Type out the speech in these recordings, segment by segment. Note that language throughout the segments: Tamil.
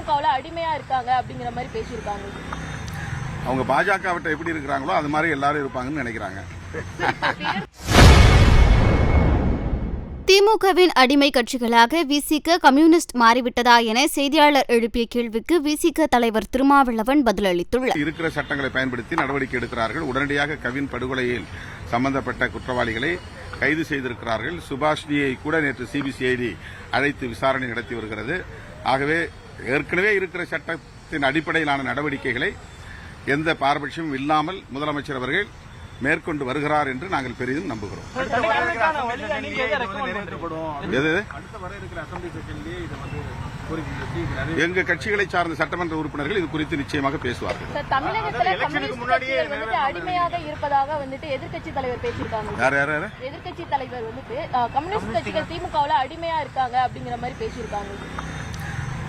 திமுகவுல அடிமையா இருக்காங்க அப்படிங்கிற மாதிரி பேசியிருக்காங்க. அவங்க பாஜகவிட்ட எப்படி இருக்கிறாங்களோ அது மாதிரி எல்லாரும் இருப்பாங்கன்னு நினைக்கிறாங்க. திமுகவின் அடிமை கட்சிகளாக விசிக கம்யூனிஸ்ட் மாறிவிட்டதா என செய்தியாளர் எழுப்பிய கேள்விக்கு விசிக தலைவர் திருமாவளவன் பதிலளித்துள்ளார். இருக்கிற சட்டங்களை பயன்படுத்தி நடவடிக்கை எடுக்கிறார்கள். உடனடியாக கவின் படுகொலையில் சம்பந்தப்பட்ட குற்றவாளிகளை கைது செய்திருக்கிறார்கள். சுபாஷினியை கூட நேற்று சிபிசிஐடி அழைத்து விசாரணை நடத்தி வருகிறது. ஆகவே ஏற்கனவே இருக்கிற சட்டத்தின் அடிப்படையிலான நடவடிக்கைகளை எந்த பாரபட்சமும் இல்லாமல் முதலமைச்சர் அவர்கள் மேற்கொண்டு வருகிறார் என்று நாங்கள் பெரிதும் நம்புகிறோம். எங்க கட்சிகளை சார்ந்த சட்டமன்ற உறுப்பினர்கள் இது குறித்து நிச்சயமாக பேசுவார்கள். அடிமையாக இருப்பதாக எதிர்க்கட்சி தலைவர் பேசியிருக்காங்க. யார் எதிர்க்கட்சி தலைவர் கம்யூனிஸ்ட் கட்சிகள் திமுகவுல அடிமையா இருக்காங்க அப்படிங்கிற மாதிரி பேசியிருக்காங்க.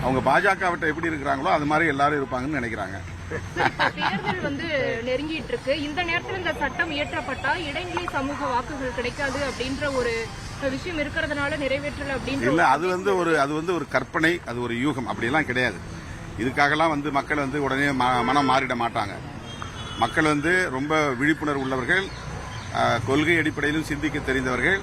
அவங்க பாஜகவிட்ட எப்படி இருக்கிறாங்களோ அது மாதிரி எல்லாரும் இருப்பாங்கன்னு நினைக்கிறாங்க. தேர்தல் நெருங்கிட்டு இருக்கு. இந்த நேரத்தில் இந்த சட்டம் இயற்றப்பட்டா இடைநிலை சமூக வாக்குகள் கிடைக்காது அப்படின்ற ஒரு விஷயம் இருக்கிறதுனால நிறைவேற்றல அப்படின்னு இல்ல. அது ஒரு கற்பனை, அது ஒரு யூகம், அப்படியெல்லாம் கிடையாது. இதுக்காகலாம் மக்கள் உடனே மனம் மாறிட மாட்டாங்க. மக்கள் ரொம்ப விழிப்புணர்வு உள்ளவர்கள், கொள்கை அடிப்படையிலும் சிந்திக்க தெரிந்தவர்கள்.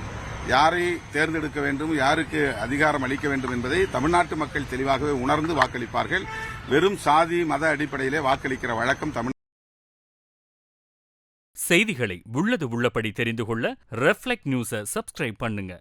யாரை தேர்ந்தெடுக்க வேண்டும், யாருக்கு அதிகாரம் அளிக்க வேண்டும் என்பதை தமிழ்நாட்டு மக்கள் தெளிவாகவே உணர்ந்து வாக்களிப்பார்கள். வெறும் சாதி மத அடிப்படையிலே வாக்களிக்கிற வழக்கம் தமிழ். செய்திகளை உள்ளது உள்ளபடி தெரிந்து கொள்ள ரெஃப்ளெக்ட் நியூஸை சப்ஸ்கிரைப் பண்ணுங்க.